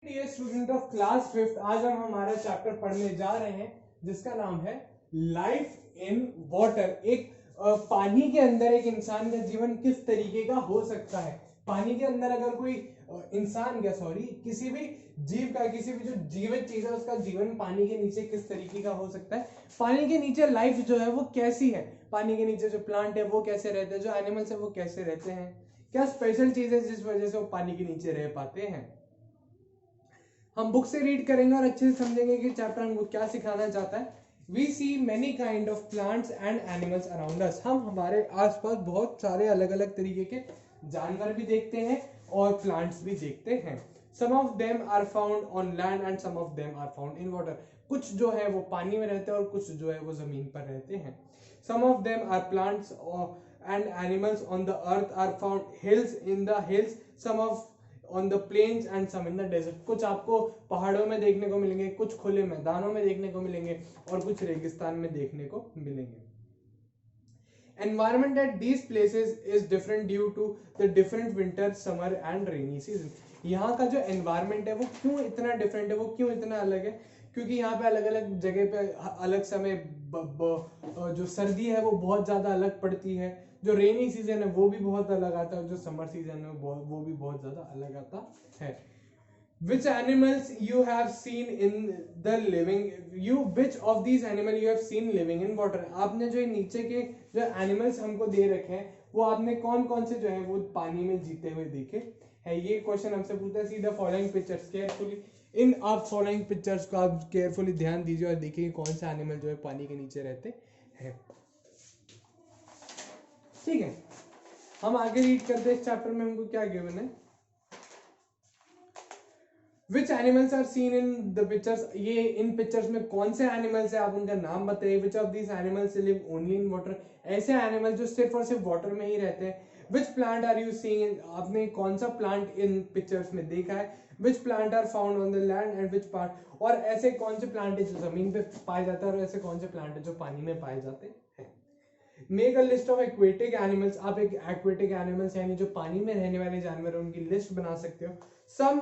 Dear student of class fifth, आज हम हमारा चैप्टर पढ़ने जा रहे हैं जिसका नाम है लाइफ इन वाटर। एक पानी के अंदर एक इंसान का जीवन किस तरीके का हो सकता है। पानी के अंदर अगर कोई इंसान का किसी भी जीव का, किसी भी जो जीवित चीज है उसका जीवन पानी के नीचे किस तरीके का हो सकता है। पानी के नीचे लाइफ जो है वो कैसी है, पानी के नीचे जो प्लांट है वो कैसे रहते हैं, जो एनिमल्स है वो कैसे रहते हैं, क्या स्पेशल चीज है जिस वजह से वो पानी के नीचे रह पाते हैं। हम बुक से रीड करेंगे और अच्छे से समझेंगे कि चैप्टर हमको क्या सिखाना चाहता है। We see many kind of plants and animals around us. हम हमारे आसपास बहुत सारे अलग अलग तरीके के जानवर भी देखते हैं और प्लांट्स भी देखते हैं। Some of them are found on land and some of them are found in water. कुछ जो है वो पानी में रहते हैं और कुछ जो है वो जमीन पर रहते हैं। Some of them are plants and animals on the earth are found hills in the hills, some of on the plains and some in the desert. कुछ आपको पहाड़ों में देखने को मिलेंगे, कुछ खुले मैदानों में देखने को मिलेंगे और कुछ रेगिस्तान में देखने को मिलेंगे। Environment at these places is different due to the different winter, summer and rainy season. यहाँ का जो environment है वो क्यों इतना different है, वो क्यों इतना अलग है, क्योंकि यहाँ पे अलग अलग जगह पे अलग समय जो सर्दी है वो बहुत ज्यादा अलग पड़ती है, जो रेनी सीजन है वो भी बहुत अलग आता है, जो समर सीजन है वो भी बहुत ज्यादा अलग आता है। Which animals you have seen in the living you which of these animal you have seen living in water? आपने जो नीचे के जो एनिमल्स हमको दे रखे हैं वो आपने कौन कौन से जो है वो पानी में जीते हुए देखे है। ये क्वेश्चन हमसे पूछता है। See the following pictures carefully. इन आप फॉलोइंग पिक्चर्स को आप केयरफुली ध्यान दीजिए और देखिए कौन से एनिमल जो है पानी के नीचे रहते हैं। ठीक है, हम आगे रीड करते हैं। इस चैप्टर में हमको क्या गिवन है। Which animals are seen in the pictures? ये इन पिक्चर्स में कौन से एनिमल्स है आप उनका नाम बताइए। Which of these animals live only in water? ऐसे एनिमल जो सिर्फ और सिर्फ वाटर में ही रहते हैं। Which plant are you seeing? आपने कौन सा प्लांट इन पिक्चर्स में देखा है। Which plant are found on the land and which part? और ऐसे कौन से प्लांट है जो जमीन पे पाए जाते हैं और ऐसे कौन से प्लांट है जो पानी में पाए जाते हैं। Make a list of aquatic animals. आप एक एक्वेटिक एनिमल्स यानी जो पानी में रहने वाले जानवर है उनकी लिस्ट बना सकते हो। सम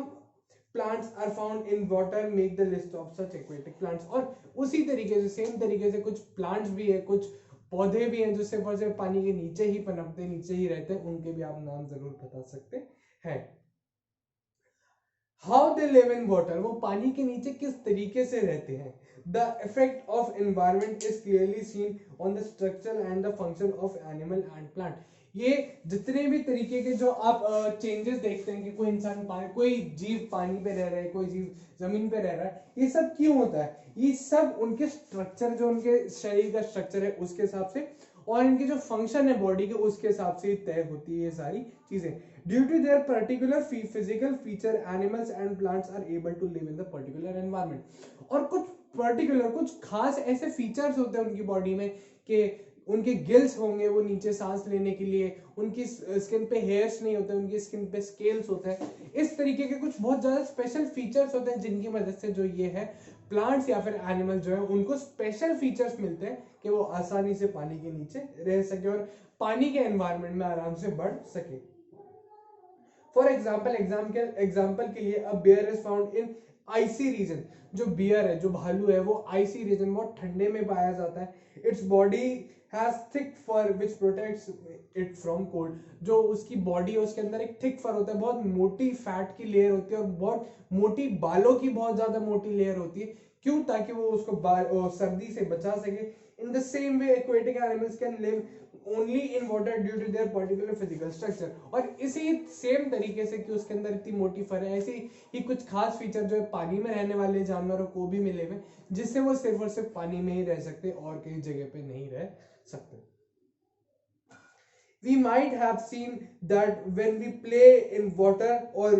plants are found in water, make the list of such aquatic plants। और उसी तरीके से सेम तरीके से कुछ प्लांट्स भी है, कुछ पौधे भी हैं जो सिर्फ और सिर्फ पानी के नीचे ही पनपते, नीचे ही रहते हैं, उनके भी आप नाम जरूर बता सकते हैं। How they live in water, वो पानी के नीचे किस तरीके से रहते हैं। The effect of environment is clearly seen on the structure and the function of animal and plant. ये जितने भी तरीके के जो आप चेंजेस देखते हैं कि कोई इंसान कोई जीव पानी पे रह रहा है, कोई जीव जमीन पे रह रहा है, ये सब क्यों होता है। ये सब उनके स्ट्रक्चर, जो उनके शरीर का स्ट्रक्चर है उसके हिसाब से और इनके जो फंक्शन है बॉडी के उसके हिसाब से तय होती है ये सारी चीजें। Due to their particular physical feature animals and plants are able to live in the particular environment. और कुछ पर्टिकुलर कुछ खास ऐसे फीचर्स होते हैं उनकी बॉडी में कि उनके गिल्स होंगे वो नीचे सांस लेने के लिए, उनकी स्किन पे हेयर्स नहीं होते, उनकी स्किन पे स्केल्स होते हैं। इस तरीके के कुछ बहुत ज्यादा स्पेशल फीचर्स होते हैं जिनकी मदद से जो ये है प्लांट्स या फिर एनिमल जो है उनको स्पेशल फीचर्स मिलते हैं कि वो आसानी से पानी के नीचे रह सके और पानी के एनवायरनमेंट में आराम से बढ़ सके। फॉर एग्जाम्पल के लिए a bear is found in icy region. जो बियर है, जो भालू है, वो आइसी रीजन, बहुत ठंडे में पाया जाता है। Its body has thick fur which protects it from cold. जो उसकी बॉडी है उसके अंदर एक थिक फर होता है, बहुत मोटी फैट की लेयर होती है और बहुत मोटी बालों की बहुत ज्यादा मोटी लेयर होती है। क्यों? ताकि वो उसको सर्दी से बचा सके। In the same way aquatic animals can live only in water due to their particular physical structure. और इसी सेम तरीके से कि उसके अंदर इतनी मोटी फर है, ऐसे ही कुछ खास फीचर जो है पानी में रहने वाले जानवरों को भी मिले हुए जिससे वो सिर्फ और सिर्फ पानी में ही रह सकते और कहीं जगह पे नहीं रह सकते। We might have seen that when we play in water or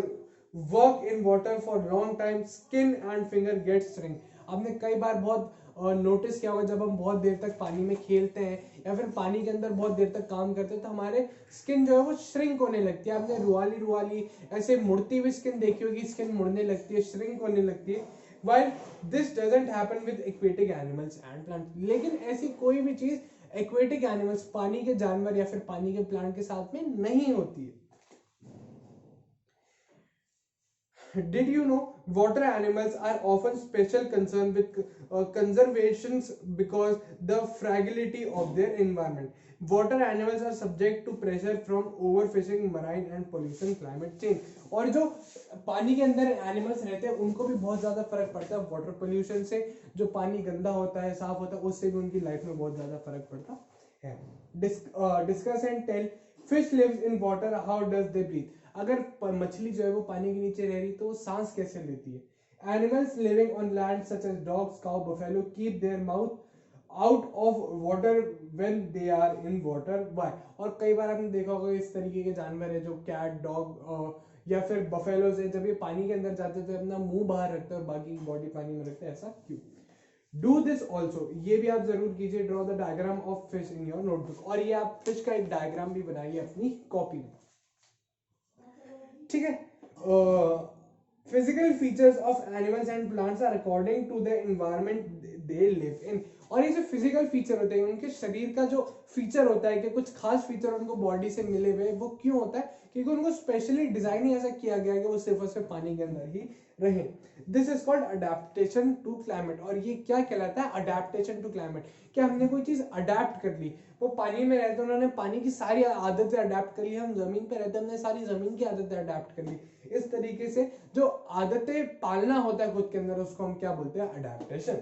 work in water for long time, skin and finger gets shrink। आपने कई बार बहुत नोटिस किया होगा जब हम बहुत देर तक पानी में खेलते हैं या फिर पानी के अंदर बहुत देर तक काम करते हैं तो हमारे स्किन जो है वो श्रिंक होने लगती है। आपने रुआली ऐसे मुड़ती हुई स्किन देखी होगी, स्किन मुड़ने लगती है, श्रिंक होने लगती है। While this doesn't happen with aquatic animals and plants, लेकिन ऐसी कोई भी चीज एक्वेटिक एनिमल्स, पानी के जानवर या फिर पानी के प्लांट के साथ में नहीं होती है। Did you know water animals are often special concern with conservations because the fragility of their environment? Water animals are subject to pressure from overfishing, marine and pollution, climate change. और जो पानी के अंदर एनिमल्स रहते हैं उनको भी बहुत ज्यादा फर्क पड़ता है वाटर पोल्यूशन से. जो पानी गंदा होता है, साफ होता है, उससे भी उनकी लाइफ में बहुत ज्यादा फर्क पड़ता है. Discuss and tell. Fish lives in water, how does they breathe? अगर मछली जो है वो पानी के नीचे रह रही तो वो सांस कैसे लेती है? Animals living on land such as dogs, cow, buffalo keep their mouth out of water when they are in water. Why? और कई बार आपने देखा होगा इस तरीके के जानवर है जो कैट, डॉग या फिर बफेलोज है, जब ये पानी के अंदर जाते तो अपना मुंह बाहर रखते हैं और बाकी की बॉडी पानी में रखते हैं. ऐसा क्यों? डू दिस ऑल्सो, ये भी आप जरूर कीजिए. Draw the diagram of fish in your notebook. और ये आप फिश का एक डायग्राम भी बनाइए अपनी कॉपी में. ठीक है. Physical features of animals and plants are according to the environment they live in. और ये जो फिजिकल फीचर होते हैं उनके शरीर का जो फीचर होता है कि कुछ खास फीचर उनको बॉडी से मिले हुए, वो क्यों होता है? क्योंकि उनको स्पेशली डिजाइन ही ऐसा किया गया है कि वो सिर्फ और सिर्फ पानी के अंदर ही रहे. This is called adaptation to climate. और ये क्या कहलाता है? Adaptation to climate. क्या हमने कोई चीज अडेप्ट कर ली. वो पानी में रहते उन्होंने पानी की सारी आदतें अडेप्ट कर ली. हम जमीन पे रहते हमने सारी जमीन की आदतें अडेप्ट कर ली. इस तरीके से जो आदतें पालना होता है खुद के अंदर उसको हम क्या बोलते हैं? अडेप्टेशन.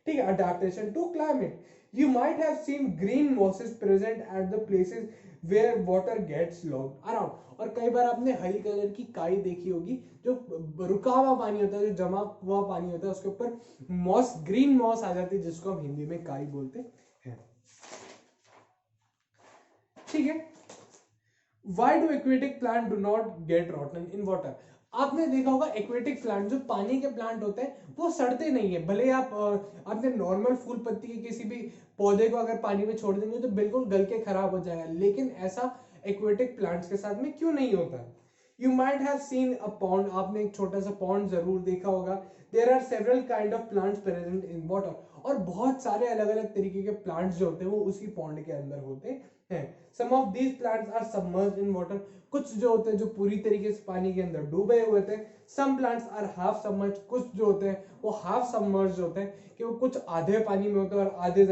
ठीक है. Adaptation to climate. You might have seen green mosses present at the places where water gets locked around. और कई बार आपने हरी कलर की काई देखी होगी, जो रुका हुआ पानी होता है, जो जमा हुआ पानी होता है, उसके ऊपर मॉस, ग्रीन मॉस आ जाती है, जिसको हम हिंदी में काई बोलते हैं. ठीक है. Why do aquatic plant do not get rotten in water? आपने देखा होगा एक्वेटिक प्लांट, जो पानी के प्लांट होते हैं वो सड़ते नहीं है. भले आप आपने नॉर्मल फूल पत्ती के किसी भी पौधे को अगर पानी में छोड़ देंगे तो बिल्कुल गल के खराब हो जाएगा, लेकिन ऐसा एक्वेटिक प्लांट्स के साथ में क्यों नहीं होता है? You might have seen a pond. आपने एक छोटा सा पॉन्ड जरूर देखा होगा. There are several kind of plants present in water. और बहुत सारे अलग अलग तरीके के प्लांट्स जो होते हैं वो उसी पॉन्ड के अंदर होते हैं. Some of these plants are submerged in water. कुछ जो होते हैं जो पूरी तरीके से पानी के अंदर डूबे हुए थे. Some plants are half submerged. कुछ जो होते हैं वो हाफ सबमर्ज्ड होते हैं कि वो कुछ आधे पानी में होते हैं और आधे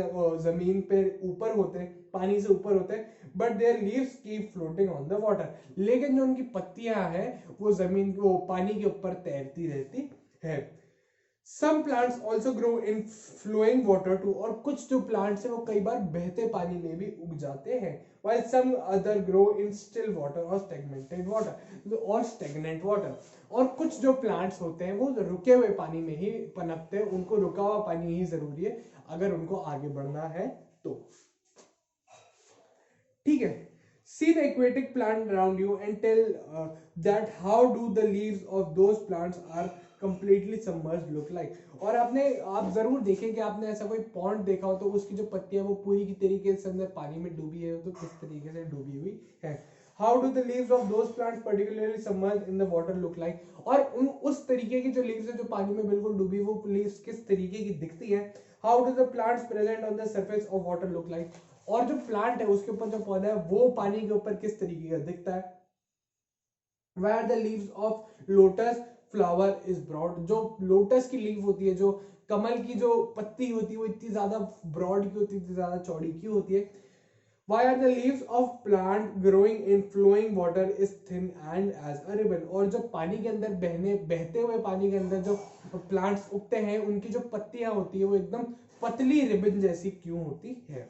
जमीन पे ऊपर होते हैं, पानी से ऊपर होते हैं. But there leaves keep floating on the water. लेकिन जो उनकी पत्तियां हैं वो जमीन को पानी के ऊपर तैरती रहती है. Some plants also grow in flowing water too. और कुछ जो प्लांट्स हैं वो कई बार बहते पानी में भी उग जाते हैं. While some other grow in still water or stagnant water. और कुछ जो प्लांट्स होते हैं वो रुके हुए पानी में ही पनपते हैं. उनको रुका हुआ पानी ही जरूरी है अगर उनको आगे बढ़ना है तो. ठीक है. See the aquatic plant around you and tell that how do the leaves of those plants are completely submerged look like. और आप जरूर देखें कि आपने ऐसा कोई पॉन्ड देखा हो तो उसकी जो पत्तियां वो पूरी की तरीके से अंदर पानी में डूबी है तो किस तरीके से डूबी हुई है. How do the leaves of those plants particularly submerged in the water look like. और उस तरीके की जो लीव्स है जो पानी में बिल्कुल डूबी, वो लीव्स किस तरीके की दिखती है. How do the plants present on the surface of water look like. और जो प्लांट है उसके ऊपर जो पौधा है वो पानी के ऊपर किस तरीके का दिखता है. Where the leaves of lotus flower is broad. जो लोटस की लीफ होती है, जो कमल की जो पत्ती होती है वो इतनी ज्यादा ब्रॉड क्यों होती है, इतनी ज्यादा चौड़ी क्यों होती है. Why are the leaves of plant growing in flowing water is thin and as a ribbon. और जो पानी के अंदर बहते हुए पानी के अंदर जो प्लांट्स उगते हैं उनकी जो पत्तियां होती है वो एकदम पतली रिबन जैसी क्यों होती है.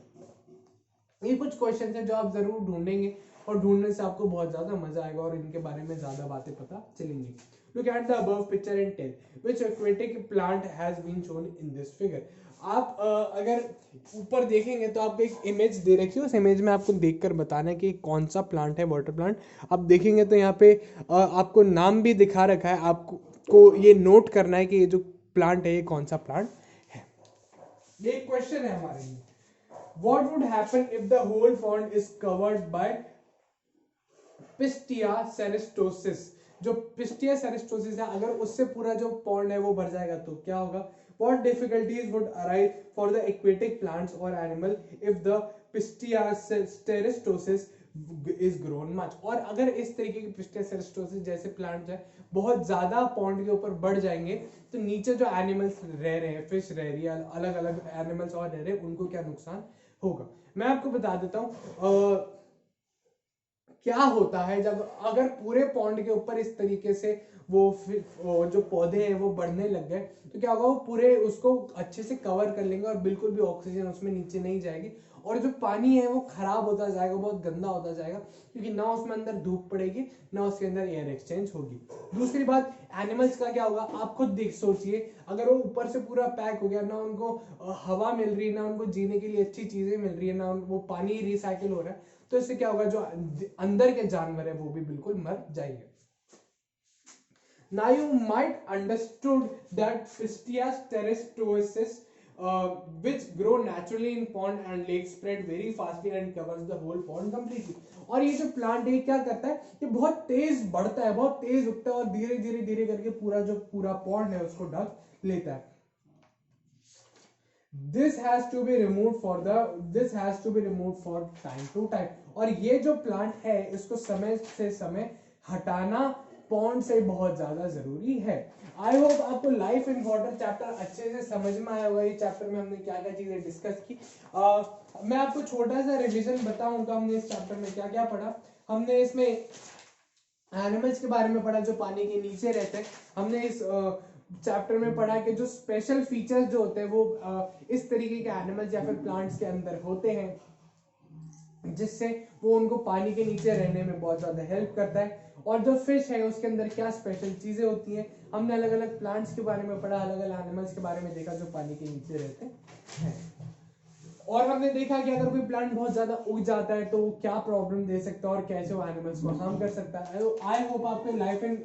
ये कुछ क्वेश्चन है जो आप जरूर ढूंढेंगे और ढूंढने से आपको बहुत ज्यादा मजा आएगा और इनके बारे में ज्यादा बातें पता चलेंगी. Look at the above picture and tell which aquatic plant has been shown in this figure. आप अगर ऊपर देखेंगे तो आपको एक इमेज दे रखी है, उस इमेज में आपको देखकर बताना है कि कौन सा प्लांट है वाटर प्लांट. आप देखेंगे तो यहाँ पे आपको नाम भी दिखा रखा है. आपको ये नोट करना है कि ये जो प्लांट है ये कौन सा प्लांट है. ये क्वेश्चन है हमारे लिए. What would happen if the whole pond is covered by Pistia cerestosis. जो Pistia cerestosis है अगर उससे पूरा जो पॉन्ड है वो भर जाएगा तो क्या होगा. What difficulties would arise for the aquatic plants or animal if the Pistia cerestosis is grown much. और अगर इस तरीके की पिस्टोसिस जैसे प्लांट है बहुत ज्यादा पॉन्ड के ऊपर बढ़ जाएंगे तो नीचे जो एनिमल्स रह रहे हैं, फिश रह रही है, अलग अलग एनिमल्स और रह रहे हैं, उनको क्या नुकसान होगा। मैं आपको बता देता हूँ क्या होता है जब अगर पूरे पॉन्ड के ऊपर इस तरीके से वो जो पौधे हैं वो बढ़ने लग गए तो क्या होगा, वो पूरे उसको अच्छे से कवर कर लेंगे और बिल्कुल भी ऑक्सीजन उसमें नीचे नहीं जाएगी और जो पानी है वो खराब होता जाएगा, बहुत गंदा होता जाएगा, क्योंकि ना उसमें अंदर धूप पड़ेगी ना उसके अंदर एयर एक्सचेंज होगी। दूसरी बात, एनिमल्स का क्या होगा, आप खुद देख सोचिए, अगर वो ऊपर से पूरा पैक हो गया, ना उनको हवा मिल रही है, ना उनको जीने के लिए अच्छी चीजें मिल रही है, ना वो पानी रिसाइकिल हो रहा है, तो इससे क्या होगा, जो अंदर के जानवर है वो भी बिल्कुल मर जाएंगे। Now you might understood that Pistias terrestriensis, which grow naturally in pond and lakes, spread very fastly and covers the whole pond completely. और ये जो प्लांट है क्या करता है, ये बहुत तेज बढ़ता है, बहुत तेज उगता है और धीरे धीरे धीरे करके पूरा पॉन्ड है उसको ढक लेता है। This has to be removed for time to time। और ये जो प्लांट है इसको समय से समय हटाना पॉन्ड से बहुत ज्यादा जरूरी है। आई होप आपको लाइफ इन वाटर चैप्टर अच्छे से समझ में आया होगा। ये चैप्टर में हमने क्या क्या चीजें डिस्कस की। मैं आपको छोटा सा रिवीजन बताऊंगा, हमने इस चैप्टर में क्या क्या पढ़ा। हमने इसमें एनिमल्स के बारे में पढ़ा जो पानी के नीचे रहते हैं। हमने इस चैप्टर में पढ़ा कि जो स्पेशल फीचर्स जो होते हैं वो इस तरीके के एनिमल्स या फिर प्लांट्स के अंदर होते हैं जिससे वो उनको पानी के नीचे रहने में बहुत ज्यादा हेल्प करता है। और जो फिश है उसके अंदर क्या स्पेशल चीजें होती हैं। हमने अलग अलग प्लांट्स के बारे में पढ़ा, अलग अलग एनिमल्स के बारे में देखा जो पानी के नीचे रहते हैं। और हमने देखा कि अगर कोई प्लांट बहुत ज्यादा उग जाता है तो वो क्या प्रॉब्लम दे सकता है और कैसे वो एनिमल्स को हार्म कर सकता है। आई होप आपको लाइफ एंड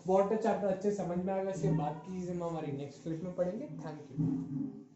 वाटर चैप्टर अच्छे समझ में आएगा। इसके बाद की चीजें हम हमारी नेक्स्ट क्लिप में पढ़ेंगे। Thank you.